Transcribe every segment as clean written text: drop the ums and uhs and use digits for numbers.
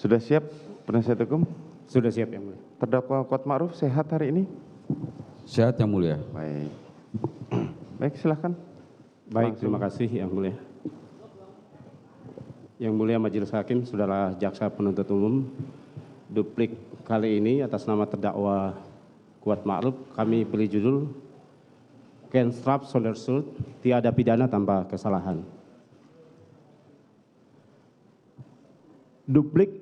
Sudah siap penasihat hukum? Sudah siap yang mulia. Terdakwa Kuat Ma'ruf sehat hari ini? Sehat yang mulia. Baik. Baik, silahkan. Baik, terima kasih yang mulia. Yang mulia Majelis Hakim, Saudara Jaksa Penuntut Umum, duplik kali ini atas nama terdakwa Kuat Ma'ruf kami pilih judul Kenstraf Sondersult, tiada pidana tanpa kesalahan. Duplik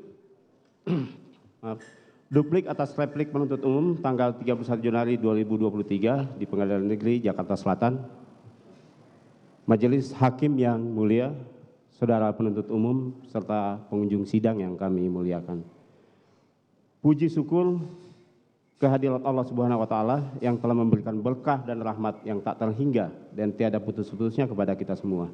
atas replik penuntut umum tanggal 31 Januari 2023 di Pengadilan Negeri Jakarta Selatan. Majelis Hakim yang mulia, saudara penuntut umum, serta pengunjung sidang yang kami muliakan. Puji syukur kehadirat Allah Subhanahu wa Ta'ala yang telah memberikan berkah dan rahmat yang tak terhingga dan tiada putus-putusnya kepada kita semua.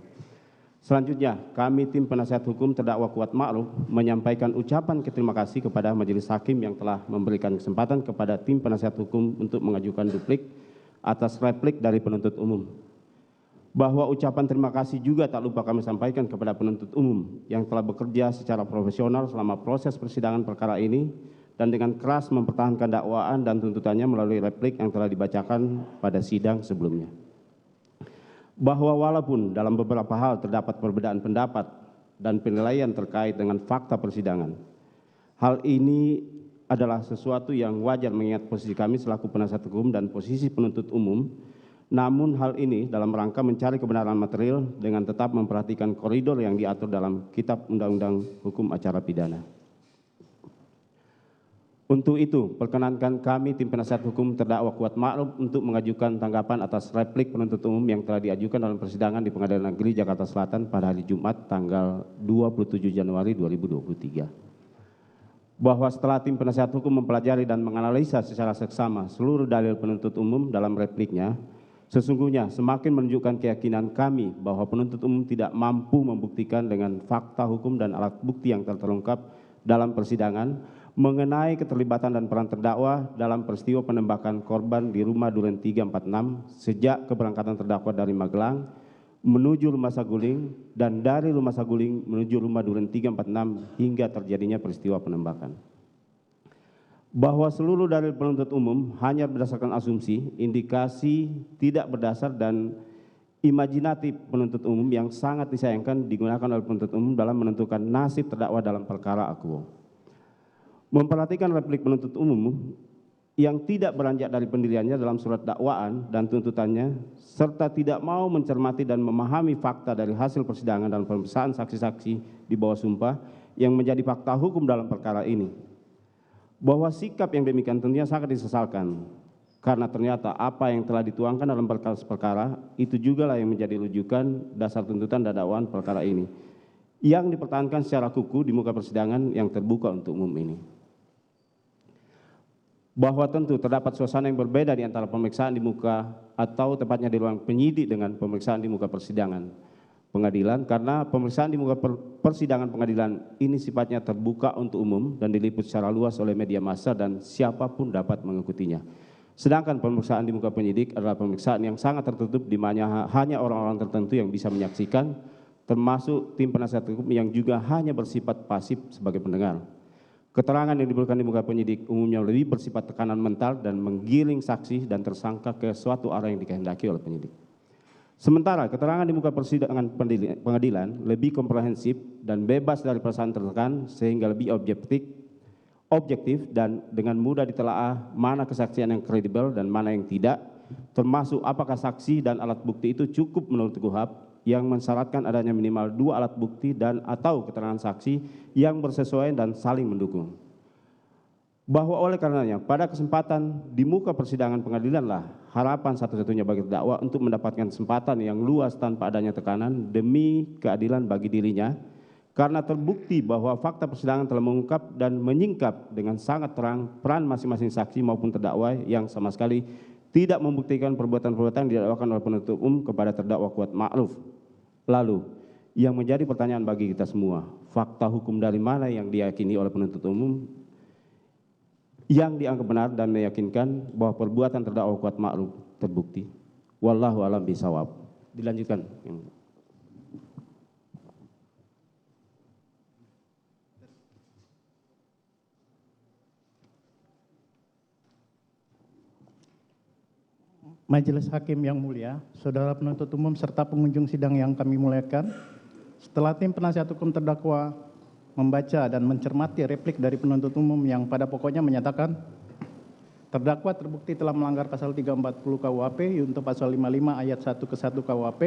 Selanjutnya, kami tim penasihat hukum terdakwa Kuat Ma'ruf menyampaikan ucapan terima kasih kepada Majelis Hakim yang telah memberikan kesempatan kepada tim penasihat hukum untuk mengajukan duplik atas replik dari penuntut umum. Bahwa ucapan terima kasih juga tak lupa kami sampaikan kepada penuntut umum yang telah bekerja secara profesional selama proses persidangan perkara ini dan dengan keras mempertahankan dakwaan dan tuntutannya melalui replik yang telah dibacakan pada sidang sebelumnya. Bahwa walaupun dalam beberapa hal terdapat perbedaan pendapat dan penilaian terkait dengan fakta persidangan, hal ini adalah sesuatu yang wajar mengingat posisi kami selaku penasihat hukum dan posisi penuntut umum. Namun hal ini dalam rangka mencari kebenaran material dengan tetap memperhatikan koridor yang diatur dalam Kitab Undang-Undang Hukum Acara Pidana. Untuk itu, perkenankan kami tim penasihat hukum terdakwa Kuat Ma'ruf untuk mengajukan tanggapan atas replik penuntut umum yang telah diajukan dalam persidangan di Pengadilan Negeri Jakarta Selatan pada hari Jumat tanggal 27 Januari 2023. Bahwa setelah tim penasihat hukum mempelajari dan menganalisa secara seksama seluruh dalil penuntut umum dalam repliknya, sesungguhnya semakin menunjukkan keyakinan kami bahwa penuntut umum tidak mampu membuktikan dengan fakta hukum dan alat bukti yang terungkap dalam persidangan mengenai keterlibatan dan peran terdakwa dalam peristiwa penembakan korban di rumah Duren 346 sejak keberangkatan terdakwa dari Magelang menuju Rumah Saguling dan dari Rumah Saguling menuju rumah Duren 346 hingga terjadinya peristiwa penembakan. Bahwa seluruh dalil penuntut umum hanya berdasarkan asumsi, indikasi tidak berdasar dan imajinatif penuntut umum yang sangat disayangkan digunakan oleh penuntut umum dalam menentukan nasib terdakwa dalam perkara akuo. Memperhatikan replik penuntut umum yang tidak beranjak dari pendiriannya dalam surat dakwaan dan tuntutannya, serta tidak mau mencermati dan memahami fakta dari hasil persidangan dan pemeriksaan saksi-saksi di bawah sumpah yang menjadi fakta hukum dalam perkara ini. Bahwa sikap yang demikian tentunya sangat disesalkan, karena ternyata apa yang telah dituangkan dalam perkara itu juga lah yang menjadi rujukan dasar tuntutan dan dakwaan perkara ini, yang dipertahankan secara kukuh di muka persidangan yang terbuka untuk umum ini. Bahwa tentu terdapat suasana yang berbeda di antara pemeriksaan di muka atau tepatnya di ruang penyidik dengan pemeriksaan di muka persidangan pengadilan, karena pemeriksaan di muka persidangan pengadilan ini sifatnya terbuka untuk umum dan diliput secara luas oleh media massa dan siapapun dapat mengikutinya. Sedangkan pemeriksaan di muka penyidik adalah pemeriksaan yang sangat tertutup di mana hanya orang-orang tertentu yang bisa menyaksikan, termasuk tim penasihat hukum yang juga hanya bersifat pasif sebagai pendengar. Keterangan yang diberikan di muka penyidik umumnya lebih bersifat tekanan mental dan menggiring saksi dan tersangka ke suatu arah yang dikehendaki oleh penyidik. Sementara keterangan di muka persidangan pengadilan lebih komprehensif dan bebas dari perasaan tertekan sehingga lebih objektif dan dengan mudah ditelaah mana kesaksian yang kredibel dan mana yang tidak, termasuk apakah saksi dan alat bukti itu cukup menurut KUHP yang mensyaratkan adanya minimal 2 alat bukti dan atau keterangan saksi yang bersesuaian dan saling mendukung. Bahwa oleh karenanya pada kesempatan di muka persidangan pengadilanlah harapan satu-satunya bagi terdakwa untuk mendapatkan kesempatan yang luas tanpa adanya tekanan demi keadilan bagi dirinya, karena terbukti bahwa fakta persidangan telah mengungkap dan menyingkap dengan sangat terang peran masing-masing saksi maupun terdakwa yang sama sekali tidak membuktikan perbuatan-perbuatan yang didakwakan oleh penuntut umum kepada terdakwa Kuat Ma'ruf. Lalu, yang menjadi pertanyaan bagi kita semua, fakta hukum dari mana yang diyakini oleh penuntut umum yang dianggap benar dan meyakinkan bahwa perbuatan terdakwa Kuat Ma'ruf terbukti? Wallahu a'lam bishawab. Dilanjutkan. Majelis Hakim yang mulia, saudara penuntut umum serta pengunjung sidang yang kami muliakan, setelah tim penasihat hukum terdakwa membaca dan mencermati replik dari penuntut umum yang pada pokoknya menyatakan terdakwa terbukti telah melanggar pasal 340 KUHP yunto pasal 55 ayat 1 ke 1 KUHP,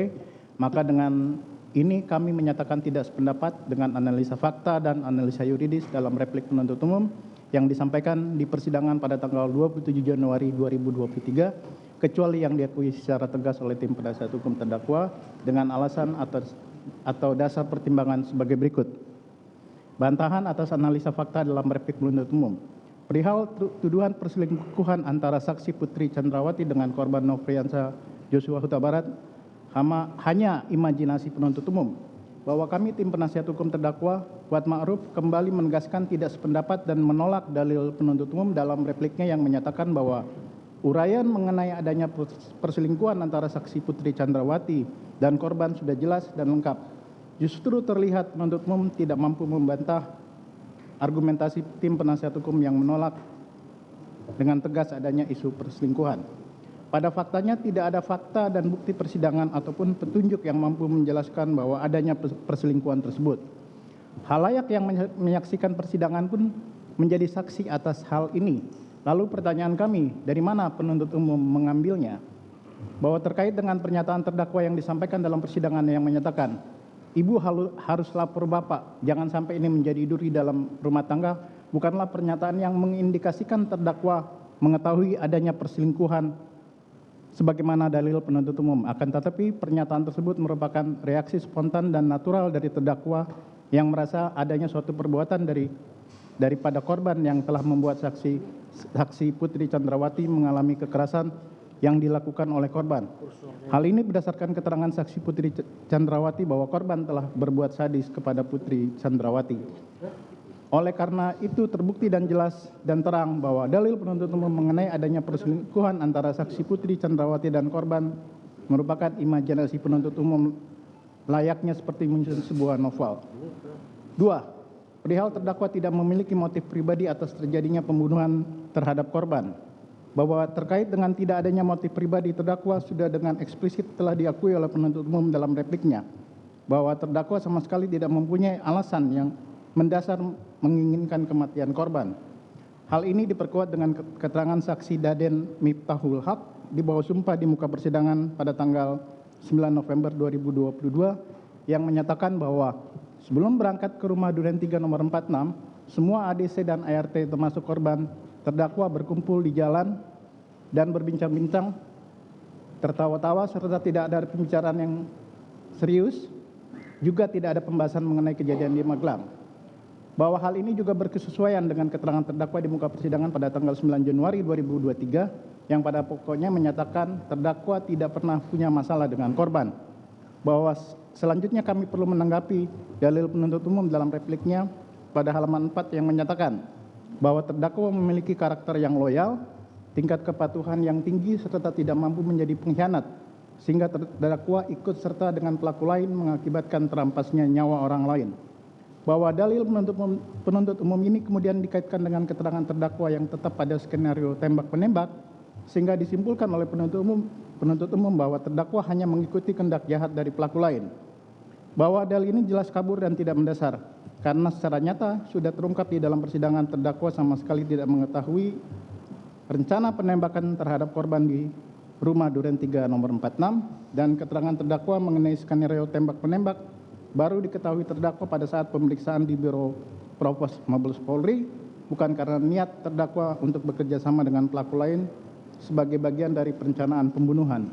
maka dengan ini kami menyatakan tidak sependapat dengan analisa fakta dan analisa yuridis dalam replik penuntut umum yang disampaikan di persidangan pada tanggal 27 Januari 2023, kecuali yang diakui secara tegas oleh tim penasihat hukum terdakwa dengan alasan atau dasar pertimbangan sebagai berikut. Bantahan atas analisa fakta dalam replik penuntut umum. Perihal tuduhan perselingkuhan antara saksi Putri Chandrawati dengan korban Nofriansah Joshua Huta Barat hanya imajinasi penuntut umum, bahwa kami tim penasihat hukum terdakwa Kuat Ma'ruf kembali menegaskan tidak sependapat dan menolak dalil penuntut umum dalam repliknya yang menyatakan bahwa uraian mengenai adanya perselingkuhan antara saksi Putri Chandrawati dan korban sudah jelas dan lengkap. Justru terlihat penuntut umum tidak mampu membantah argumentasi tim penasihat hukum yang menolak dengan tegas adanya isu perselingkuhan. Pada faktanya tidak ada fakta dan bukti persidangan ataupun petunjuk yang mampu menjelaskan bahwa adanya perselingkuhan tersebut. Halayak yang menyaksikan persidangan pun menjadi saksi atas hal ini. Lalu pertanyaan kami, dari mana penuntut umum mengambilnya? Bahwa terkait dengan pernyataan terdakwa yang disampaikan dalam persidangan yang menyatakan, Ibu harus lapor Bapak, jangan sampai ini menjadi duri dalam rumah tangga, bukanlah pernyataan yang mengindikasikan terdakwa mengetahui adanya perselingkuhan sebagaimana dalil penuntut umum. Akan tetapi pernyataan tersebut merupakan reaksi spontan dan natural dari terdakwa yang merasa adanya suatu perbuatan daripada korban yang telah membuat saksi Putri Chandrawati mengalami kekerasan yang dilakukan oleh korban. Hal ini berdasarkan keterangan saksi Putri Chandrawati bahwa korban telah berbuat sadis kepada Putri Chandrawati. Oleh karena itu terbukti dan jelas dan terang bahwa dalil penuntut umum mengenai adanya perselingkuhan antara saksi Putri Chandrawati dan korban merupakan imajinasi penuntut umum layaknya seperti menyusun sebuah novel. 2. Perihal terdakwa tidak memiliki motif pribadi atas terjadinya pembunuhan terhadap korban. Bahwa terkait dengan tidak adanya motif pribadi, terdakwa sudah dengan eksplisit telah diakui oleh penuntut umum dalam repliknya. Bahwa terdakwa sama sekali tidak mempunyai alasan yang mendasar menginginkan kematian korban. Hal ini diperkuat dengan keterangan saksi Daden Miftahul Haq di bawah sumpah di muka persidangan pada tanggal 9 November 2022 yang menyatakan bahwa sebelum berangkat ke rumah Duren 3 nomor 46, semua ADC dan ART termasuk korban terdakwa berkumpul di jalan dan berbincang-bincang, tertawa-tawa serta tidak ada pembicaraan yang serius, juga tidak ada pembahasan mengenai kejadian di Magelang. Bahwa hal ini juga berkesesuaian dengan keterangan terdakwa di muka persidangan pada tanggal 9 Januari 2023 yang pada pokoknya menyatakan terdakwa tidak pernah punya masalah dengan korban. Bahwa selanjutnya kami perlu menanggapi dalil penuntut umum dalam repliknya pada halaman 4 yang menyatakan bahwa terdakwa memiliki karakter yang loyal, tingkat kepatuhan yang tinggi serta tidak mampu menjadi pengkhianat, sehingga terdakwa ikut serta dengan pelaku lain mengakibatkan terampasnya nyawa orang lain. Bahwa dalil penuntut umum ini kemudian dikaitkan dengan keterangan terdakwa yang tetap pada skenario tembak-menembak, sehingga disimpulkan oleh penuntut umum bahwa terdakwa hanya mengikuti kehendak jahat dari pelaku lain. Bahwa dalil ini jelas kabur dan tidak mendasar, karena secara nyata sudah terungkap di dalam persidangan terdakwa sama sekali tidak mengetahui rencana penembakan terhadap korban di rumah Duren 3 nomor 46 dan keterangan terdakwa mengenai skenario tembak-menembak baru diketahui terdakwa pada saat pemeriksaan di Biro Propos Mabes Polri, bukan karena niat terdakwa untuk bekerja sama dengan pelaku lain sebagai bagian dari perencanaan pembunuhan.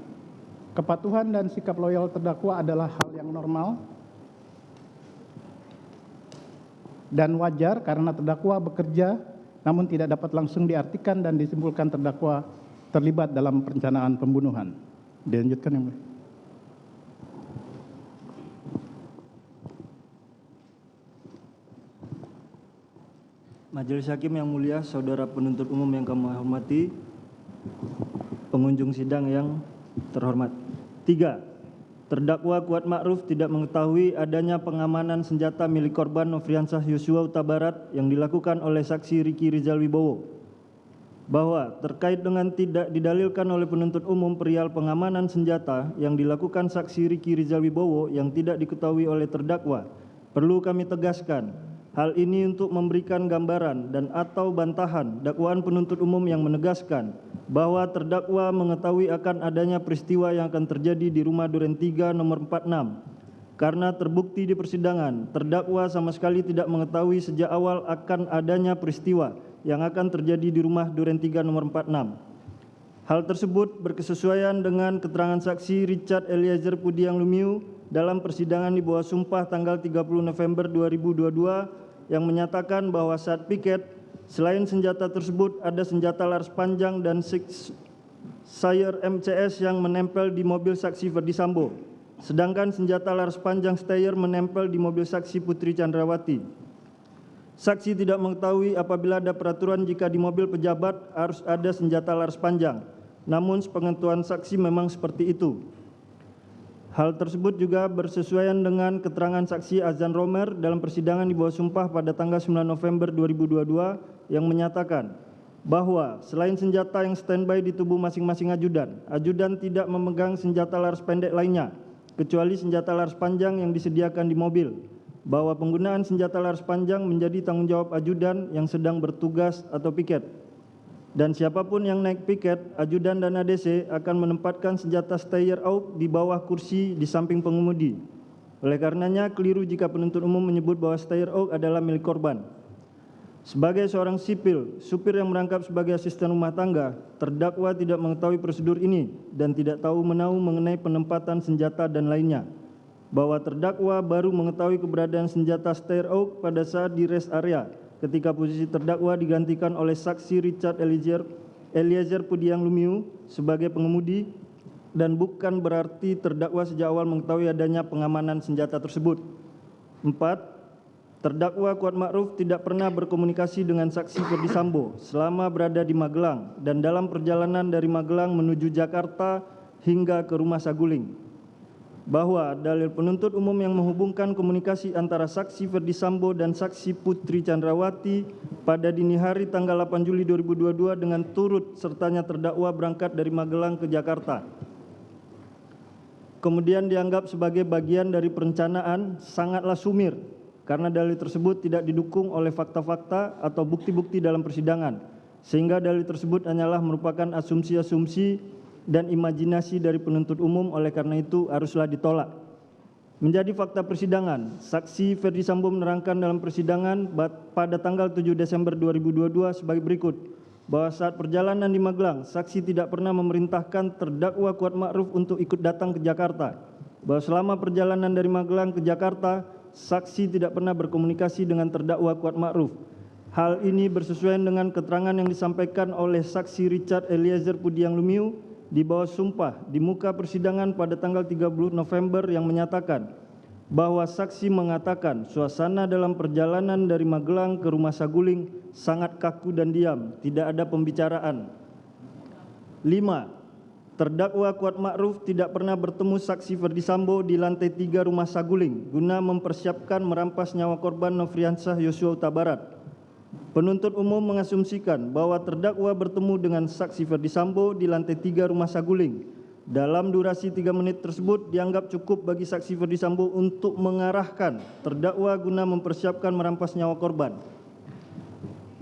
Kepatuhan dan sikap loyal terdakwa adalah hal yang normal dan wajar karena terdakwa bekerja namun tidak dapat langsung diartikan dan disimpulkan terdakwa terlibat dalam perencanaan pembunuhan. Dilanjutkan yang mulia. Majelis Hakim yang mulia, saudara penuntut umum yang kami hormati, pengunjung sidang yang terhormat. 3. Terdakwa Kuat Ma'ruf tidak mengetahui adanya pengamanan senjata milik korban Nofriansah Joshua Huta Barat yang dilakukan oleh saksi Riki Rizal Wibowo. bahwa terkait dengan tidak didalilkan oleh penuntut umum perihal pengamanan senjata yang dilakukan saksi Riki Rizal Wibowo yang tidak diketahui oleh terdakwa, perlu kami tegaskan, hal ini untuk memberikan gambaran dan atau bantahan dakwaan penuntut umum yang menegaskan bahwa terdakwa mengetahui akan adanya peristiwa yang akan terjadi di rumah Duren 3 nomor 46. Karena terbukti di persidangan, terdakwa sama sekali tidak mengetahui sejak awal akan adanya peristiwa yang akan terjadi di rumah Duren 3 nomor 46. Hal tersebut berkesesuaian dengan keterangan saksi Richard Eliezer Pudiang Lumiu dalam persidangan di bawah sumpah tanggal 30 November 2022 yang menyatakan bahwa saat piket, selain senjata tersebut ada senjata laras panjang dan Sayer MCS yang menempel di mobil saksi Ferdi Sambo. Sedangkan senjata laras panjang Steyr menempel di mobil saksi Putri Chandrawati. Saksi tidak mengetahui apabila ada peraturan jika di mobil pejabat harus ada senjata laras panjang. Namun sepengetahuan saksi memang seperti itu. Hal tersebut juga bersesuaian dengan keterangan saksi Azan Romer dalam persidangan di bawah sumpah pada tanggal 9 November 2022 yang menyatakan bahwa selain senjata yang standby di tubuh masing-masing ajudan, ajudan tidak memegang senjata laras pendek lainnya, kecuali senjata laras panjang yang disediakan di mobil, bahwa penggunaan senjata laras panjang menjadi tanggung jawab ajudan yang sedang bertugas atau piket. Dan siapapun yang naik piket, ajudan dan ADC akan menempatkan senjata Steyr AUK di bawah kursi di samping pengemudi. Oleh karenanya, keliru jika penuntut umum menyebut bahwa Steyr AUK adalah milik korban. Sebagai seorang sipil, supir yang merangkap sebagai asisten rumah tangga, terdakwa tidak mengetahui prosedur ini dan tidak tahu menahu mengenai penempatan senjata dan lainnya. Bahwa terdakwa baru mengetahui keberadaan senjata Steyr AUK pada saat di rest area ketika posisi terdakwa digantikan oleh saksi Richard Eliezer Pudiang Lumiu sebagai pengemudi dan bukan berarti terdakwa sejak awal mengetahui adanya pengamanan senjata tersebut. 4. Terdakwa Kuat Ma'ruf tidak pernah berkomunikasi dengan saksi Ferdi Sambo selama berada di Magelang dan dalam perjalanan dari Magelang menuju Jakarta hingga ke rumah Saguling. Bahwa dalil penuntut umum yang menghubungkan komunikasi antara saksi Ferdi Sambo dan saksi Putri Chandrawati pada dini hari tanggal 8 Juli 2022 dengan turut sertanya terdakwa berangkat dari Magelang ke Jakarta, kemudian dianggap sebagai bagian dari perencanaan, sangatlah sumir karena dalil tersebut tidak didukung oleh fakta-fakta atau bukti-bukti dalam persidangan, sehingga dalil tersebut hanyalah merupakan asumsi-asumsi dan imajinasi dari penuntut umum. Oleh karena itu haruslah ditolak. Menjadi fakta persidangan, saksi Ferdi Sambo menerangkan dalam persidangan pada tanggal 7 Desember 2022 sebagai berikut, bahwa saat perjalanan di Magelang, saksi tidak pernah memerintahkan terdakwa Kuat Ma'ruf untuk ikut datang ke Jakarta. Bahwa selama perjalanan dari Magelang ke Jakarta, saksi tidak pernah berkomunikasi dengan terdakwa Kuat Ma'ruf. Hal ini bersesuaian dengan keterangan yang disampaikan oleh saksi Richard Eliezer Pudiang Lumiu di bawah sumpah di muka persidangan pada tanggal 30 November yang menyatakan bahwa saksi mengatakan suasana dalam perjalanan dari Magelang ke rumah Saguling sangat kaku dan diam, tidak ada pembicaraan. 5. Terdakwa Kuat Ma'ruf tidak pernah bertemu saksi Ferdi Sambo di lantai 3 rumah Saguling guna mempersiapkan merampas nyawa korban Nofriansah Yosua Huta Barat. Penuntut umum mengasumsikan bahwa terdakwa bertemu dengan saksi Ferdi Sambo di lantai 3 rumah Saguling. Dalam durasi 3 menit tersebut dianggap cukup bagi saksi Ferdi Sambo untuk mengarahkan terdakwa guna mempersiapkan merampas nyawa korban.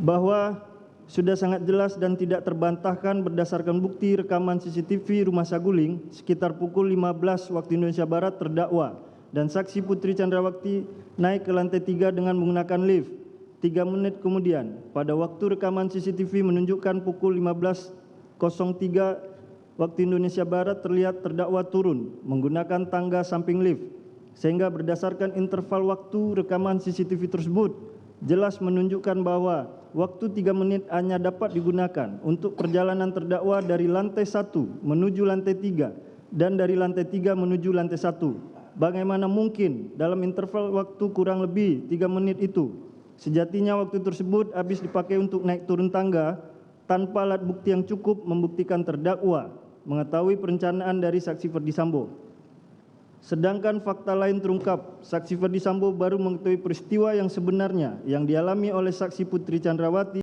Bahwa sudah sangat jelas dan tidak terbantahkan berdasarkan bukti rekaman CCTV rumah Saguling sekitar pukul 15 waktu Indonesia Barat, terdakwa dan saksi Putri Chandrawati naik ke lantai 3 dengan menggunakan lift. 3 menit kemudian, pada waktu rekaman CCTV menunjukkan pukul 15.03 waktu Indonesia Barat, terlihat terdakwa turun menggunakan tangga samping lift, sehingga berdasarkan interval waktu rekaman CCTV tersebut jelas menunjukkan bahwa waktu 3 menit hanya dapat digunakan untuk perjalanan terdakwa dari lantai 1 menuju lantai 3 dan dari lantai 3 menuju lantai 1. Bagaimana mungkin dalam interval waktu kurang lebih 3 menit itu sejatinya waktu tersebut habis dipakai untuk naik turun tangga tanpa alat bukti yang cukup membuktikan terdakwa mengetahui perencanaan dari saksi Ferdi Sambo. Sedangkan fakta lain terungkap, saksi Ferdi Sambo baru mengetahui peristiwa yang sebenarnya yang dialami oleh saksi Putri Chandrawati